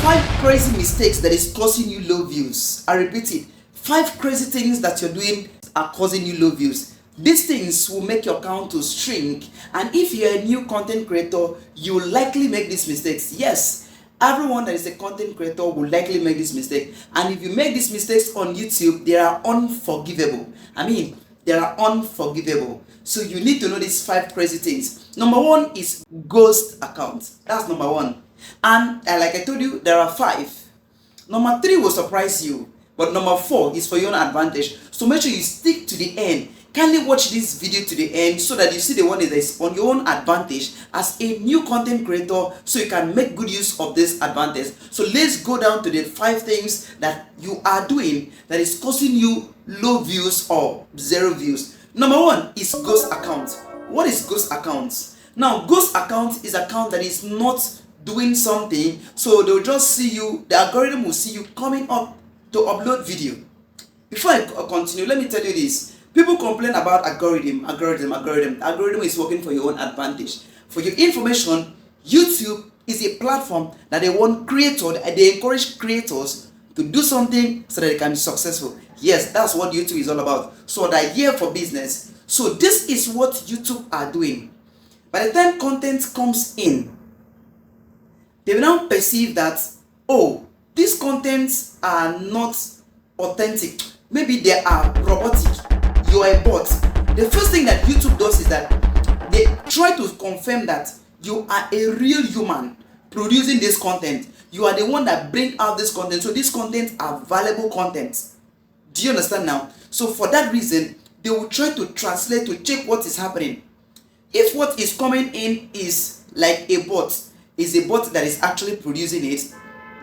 5 crazy mistakes that is causing you low views. I repeat it. 5 crazy things that you're doing are causing you low views. These things will make your account to shrink, and if you're a new content creator, you will likely make these mistakes. Yes, everyone that is a content creator will likely make this mistake, and if you make these mistakes on YouTube, they are unforgivable. They are unforgivable. So you need to know these 5 crazy things. Number 1 is ghost account. That's number 1. And like I told you, there are 5. Number 3 will surprise you, but number 4 is for your own advantage. So make sure you stick to the end. Kindly watch this video to the end so that you see the one that is on your own advantage as a new content creator, so you can make good use of this advantage. So let's go down to the 5 things that you are doing that is causing you low views or 0 views. Number 1 is ghost account. What is ghost account? Now, ghost account is account that is not doing something, so they'll just see you, the algorithm will see you coming up to upload video. Before I continue, let me tell you this. People complain about algorithm. Algorithm is working for your own advantage. For your information, YouTube is a platform that they want creators, they encourage creators to do something so that they can be successful. Yes, that's what YouTube is all about. So they're here for business. So this is what YouTube are doing. By the time content comes in, they will now perceive that, oh, these contents are not authentic. Maybe they are robotic. You are a bot. The first thing that YouTube does is that they try to confirm that you are a real human producing this content. You are the one that bring out this content. So these contents are valuable content. Do you understand now? So for that reason, they will try to translate to check what is happening. If what is coming in is like a bot, is a bot that is actually producing it,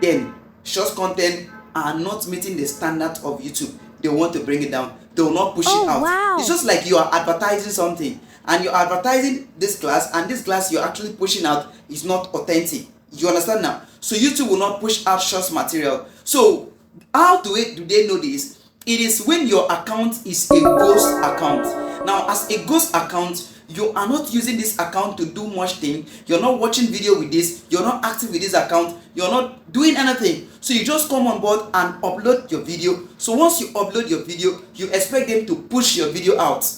then short content are not meeting the standard of YouTube. They want to bring it down. They will not push it out. Wow. It's just like you are advertising something, and you're advertising this glass, and this glass you're actually pushing out is not authentic. You understand now? So YouTube will not push out short material. So how do they know this? It is when your account is a ghost account. Now, as a ghost account, you are not using this account to do much thing. You're not watching video with this. You're not active with this account. You're not doing anything. So you just come on board and upload your video. So once you upload your video, you expect them to push your video out.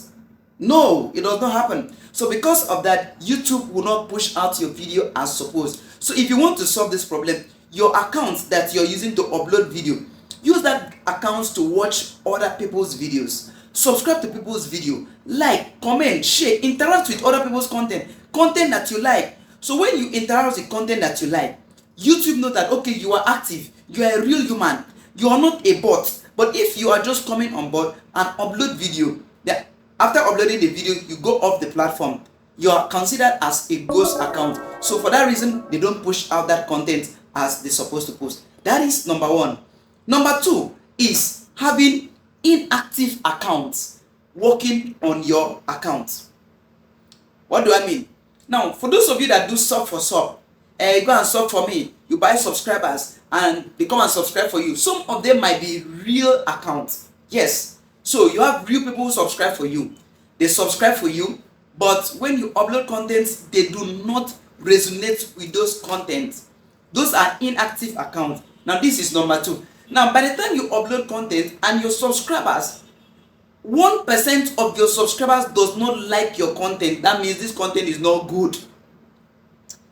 No, it does not happen. So because of that, YouTube will not push out your video as supposed. So if you want to solve this problem, your account that you're using to upload video, use that account to watch other people's videos. Subscribe to people's video, like, comment, share, interact with other people's content that you like. So when you interact with content that you like, YouTube knows that, okay, you are active, you are a real human, you are not a bot. But if you are just coming on board and upload video, then after uploading the video, you go off the platform, you are considered as a ghost account. So for that reason, they don't push out that content as they're supposed to post. That is number 1. Number 2 is having inactive accounts working on your account. What do I mean? Now, for those of you that do sub for sub, you go and sub for me, you buy subscribers and they come and subscribe for you. Some of them might be real accounts. Yes. So you have real people who subscribe for you. They subscribe for you, but when you upload content, they do not resonate with those contents. Those are inactive accounts. Now this is number 2. Now, by the time you upload content and your subscribers, 1% of your subscribers does not like your content, that means this content is not good.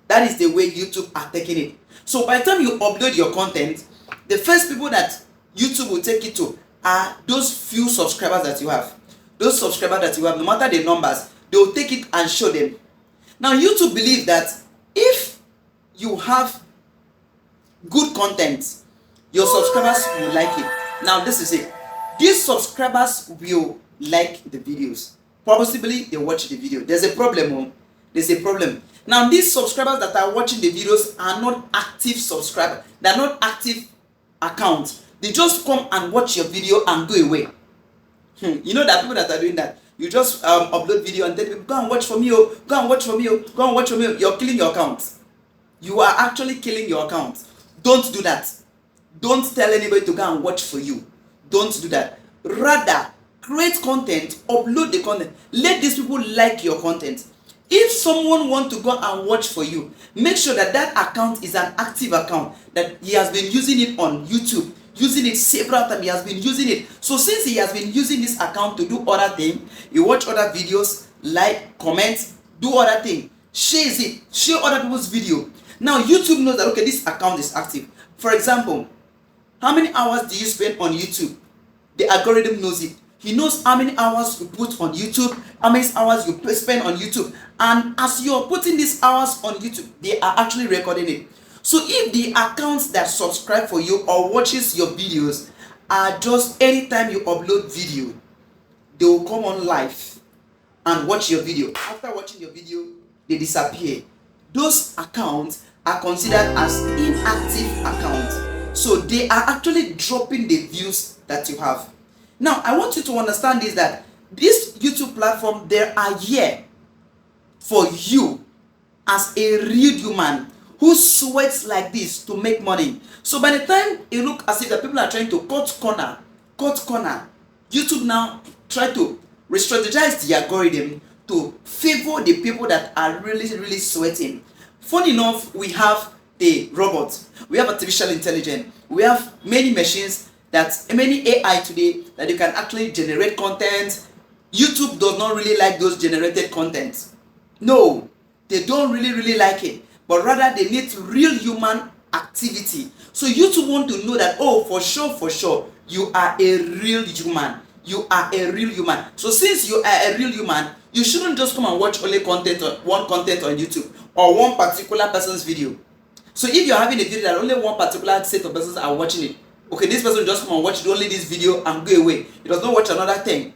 That is the way YouTube are taking it. So by the time you upload your content, the first people that YouTube will take it to are those few subscribers that you have. Those subscribers that you have, no matter the numbers, they will take it and show them. Now, YouTube believes that if you have good content, your subscribers will like it. Now this is it. These subscribers will like the videos. Possibly they watch the video. There's a problem. There's a problem. Now these subscribers that are watching the videos are not active subscribers. They're not active accounts. They just come and watch your video and go away. You know that people that are doing that. You just upload video and then people go and watch for me. Go and watch for me. Go and watch for me. You're killing your account. You are actually killing your account. Don't do that. Don't tell anybody to go and watch for you. Don't do that. Rather, create content, upload the content. Let these people like your content. If someone want to go and watch for you, make sure that that account is an active account, that he has been using it on YouTube, using it several times. He has been using it. So since he has been using this account to do other things, you watch other videos, like, comment, do other things, shares it, share other people's video. Now YouTube knows that, okay, this account is active. For example, how many hours do you spend on YouTube? The algorithm knows it. He knows how many hours you put on YouTube, how many hours you spend on YouTube. And as you're putting these hours on YouTube, they are actually recording it. So if the accounts that subscribe for you or watches your videos are just anytime you upload video, they will come on live and watch your video. After watching your video, they disappear. Those accounts are considered as inactive accounts. So they are actually dropping the views that you have. Now, I want you to understand is that this YouTube platform, they are here for you as a real human who sweats like this to make money. So by the time it look as if the people are trying to cut corner, YouTube now try to re-strategize the algorithm to favor the people that are really sweating. Funny enough, we have the robots, we have artificial intelligence, we have many machines, many AI today that you can actually generate content. YouTube does not really like those generated content. No, they don't really like it, but rather they need real human activity. So YouTube want to know that, oh, for sure, you are a real human. You are a real human. So since you are a real human, you shouldn't just come and watch only content on YouTube or one particular person's video. So if you're having a video that only one particular set of persons are watching it, okay, this person just come and watch only this video and go away. He does not watch another thing.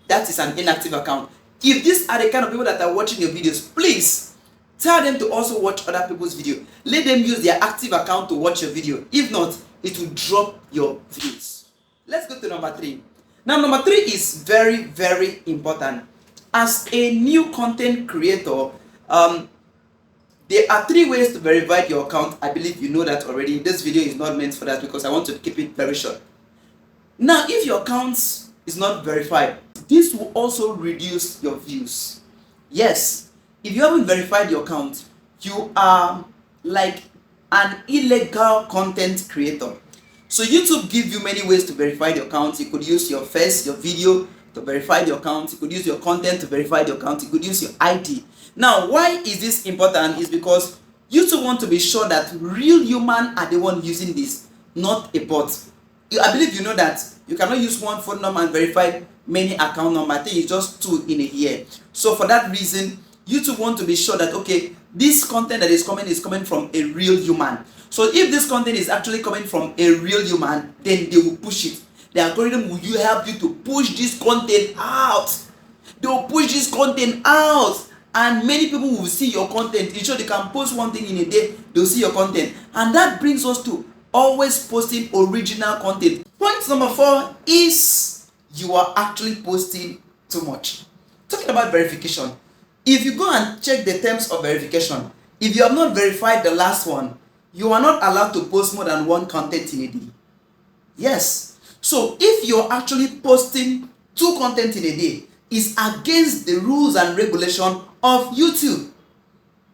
That is an inactive account. If these are the kind of people that are watching your videos, please tell them to also watch other people's video. Let them use their active account to watch your video. If not, it will drop your views. Let's go to number 3. Now, number 3 is very important. As a new content creator, there are 3 ways to verify your account. I believe you know that already. This video is not meant for that because I want to keep it very short. Now, if your account is not verified, this will also reduce your views. Yes, if you haven't verified your account, you are like an illegal content creator. So YouTube gives you many ways to verify your account. You could use your face, your video to verify your account. You could use your content to verify your account. You could use your ID. Now, why is this important? Is because YouTube want to be sure that real human are the one using this, not a bot. I believe you know that you cannot use one phone number and verify many account number. I think it's just 2 in a year. So for that reason, YouTube want to be sure that, okay, this content that is coming from a real human. So if this content is actually coming from a real human, then they will push it. The algorithm will help you to push this content out. They will push this content out. And many people will see your content. In short, they can post one thing in a day, they'll see your content. And that brings us to always posting original content. Point number 4 is you are actually posting too much. Talking about verification. If you go and check the terms of verification, if you have not verified the last one, you are not allowed to post more than 1 content in a day. Yes. So if you're actually posting 2 content in a day, it's against the rules and regulation of YouTube.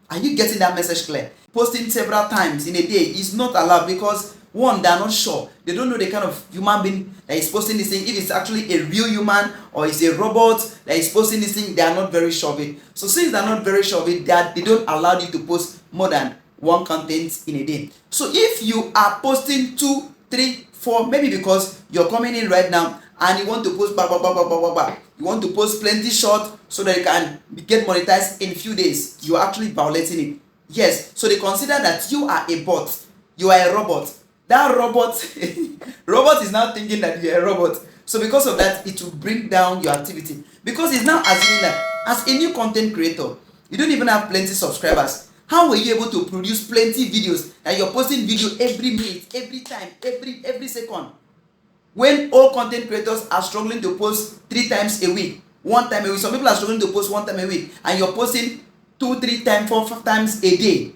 Are you getting that message clear? Posting several times in a day is not allowed because, one, they are not sure. They don't know the kind of human being that is posting this thing. If it's actually a real human or it's a robot that is posting this thing, they are not very sure of it. So since they are not very sure of it, they don't allow you to post more than 1 content in a day. So if you are posting 2, 3, 4, maybe because you're coming in right now and you want to post you want to post plenty short so that you can get monetized in few days, you are actually violating it. Yes, so they consider that you are a bot, you are a robot. That robot is now thinking that you are a robot. So because of that, it will bring down your activity. Because it's now assuming that as a new content creator, you don't even have plenty subscribers. How were you able to produce plenty videos and you're posting video every minute, every time, every second? When all content creators are struggling to post 3 times a week, 1 time a week. Some people are struggling to post 1 time a week and you're posting 2, 3 times, 4, 5 times a day.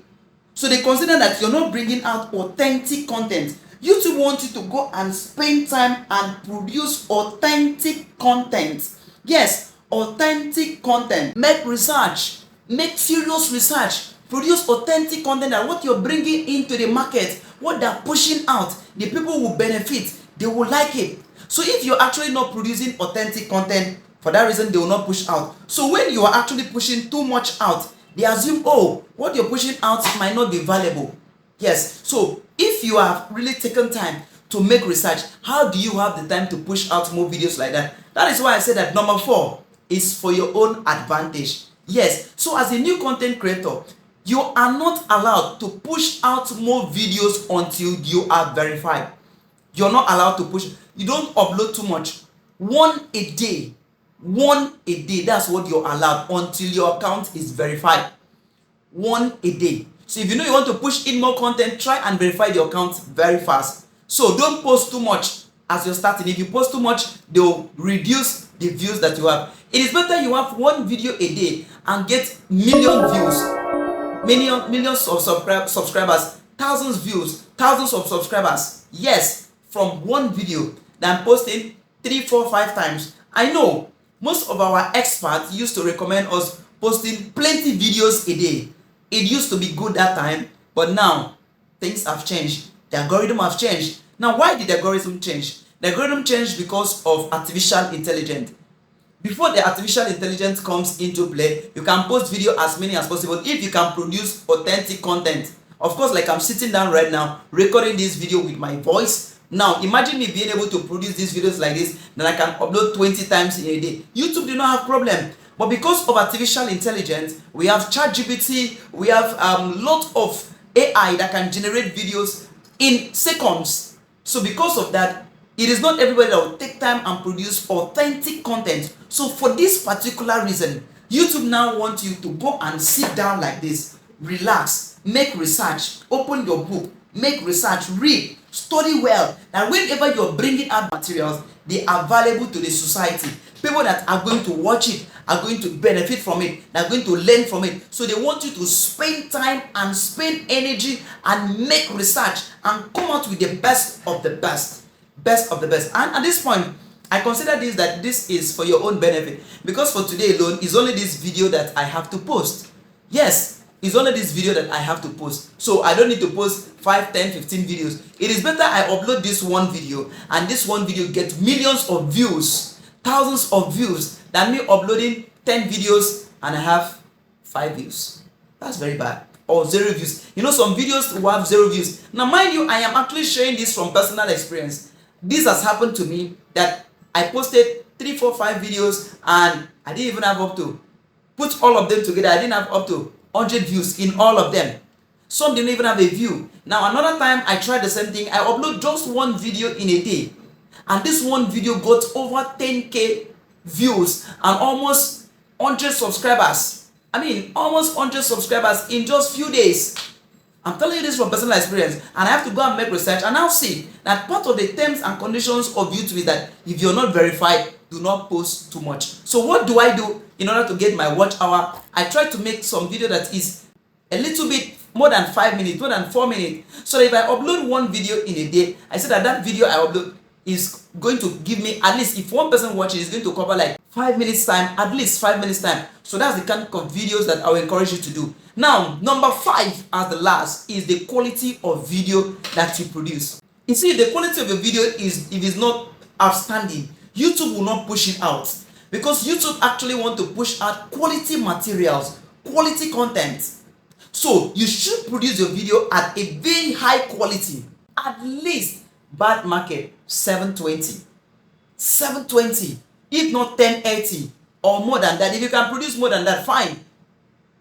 So they consider that you're not bringing out authentic content. YouTube wants you to go and spend time and produce authentic content. Yes, authentic content. Make research. make serious research, produce authentic content, and what you're bringing into the market, what they're pushing out, the people will benefit, they will like it. So if you're actually not producing authentic content, for that reason they will not push out. So when you are actually pushing too much out, they assume, oh, what you're pushing out might not be valuable. Yes, so if you have really taken time to make research, how do you have the time to push out more videos like that? That is why I said that number 4 is for your own advantage. Yes, so as a new content creator, you are not allowed to push out more videos until you are verified. You're not allowed to push. You don't upload too much. One a day, that's what you're allowed until your account is verified. One a day. So if you know you want to push in more content, try and verify your account very fast. So don't post too much as you're starting. If you post too much, they'll reduce the views that you have. It is better you have one video a day and get millions of subscribers, thousands views, thousands of subscribers. Yes, from one video than posting 3, 4, 5 times. I know most of our experts used to recommend us posting plenty videos a day. It used to be good that time, but now things have changed. The algorithm have changed. Now, why did the algorithm change? The algorithm changed because of artificial intelligence. Before the artificial intelligence comes into play, you can post video as many as possible if you can produce authentic content. Of course, like I'm sitting down right now, recording this video with my voice. Now, imagine me being able to produce these videos like this, then I can upload 20 times in a day. YouTube do not have problem. But because of artificial intelligence, we have ChatGPT, we have lot of AI that can generate videos in seconds. So because of that, it is not everybody that will take time and produce authentic content. So for this particular reason, YouTube now wants you to go and sit down like this, relax, make research, open your book, make research, read, study well. And whenever you're bringing out materials, they are valuable to the society. People that are going to watch it are going to benefit from it. They're going to learn from it. So they want you to spend time and spend energy and make research and come out with the best of the best. Best of the best. And at this point, I consider this is for your own benefit. Because for today alone, it's only this video that I have to post. Yes, it's only this video that I have to post. So I don't need to post 5, 10, 15 videos. It is better I upload this one video and this one video gets millions of views, thousands of views, than me uploading 10 videos and I have 5 views. That's very bad. Or 0 views. You know, some videos will have 0 views. Now mind you, I am actually sharing this from personal experience. This has happened to me that I posted 3, 4, 5 videos and I didn't even have up to, put all of them together, I didn't have up to 100 views in all of them. Some didn't even have a view. Now another time I tried the same thing. I upload just one video in a day. And this one video got over 10k views and almost 100 subscribers. I mean, almost 100 subscribers in just few days. I'm telling you this from personal experience, and I have to go and make research and now see that part of the terms and conditions of YouTube is that if you're not verified, do not post too much. So what do I do in order to get my watch hour? I try to make some video that is a little bit more than 5 minutes, more than 4 minutes. So if I upload one video in a day, I say that video I upload is going to give me, at least if one person watches, it's going to cover like 5 minutes time, at least 5 minutes time. So that's the kind of videos that I will encourage you to do. Now, number 5 as the last is the quality of video that you produce. You see, the quality of your video is, if it's not outstanding, YouTube will not push it out. Because YouTube actually want to push out quality materials, quality content. So you should produce your video at a very high quality, at least bad market 720, if not 1080 or more than that. If you can produce more than that, fine.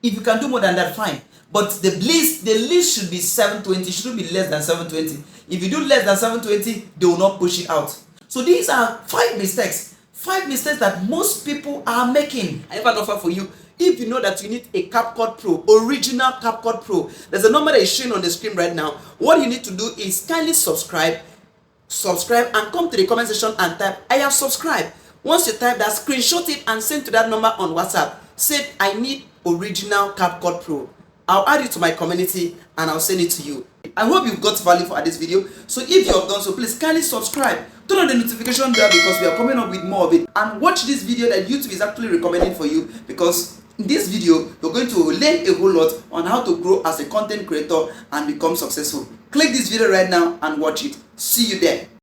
If you can do more than that, fine. But the least should be 720, shouldn't be less than 720. If you do less than 720, they will not push it out. So these are 5 mistakes. 5 mistakes that most people are making. I have an offer for you. If you know that you need a CapCut Pro, original CapCut Pro, there's a number that is showing on the screen right now. What you need to do is kindly subscribe and come to the comment section and type I have subscribed. Once you type that, screenshot it and send to that number on WhatsApp. Say I need original CapCut Pro. I'll add it to my community and I'll send it to you. I hope you've got value for this video. So if you have done so, please kindly subscribe. Turn on the notification bell because we are coming up with more of it. And watch this video that YouTube is actually recommending for you because in this video, you're going to learn a whole lot on how to grow as a content creator and become successful. Click this video right now and watch it. See you there.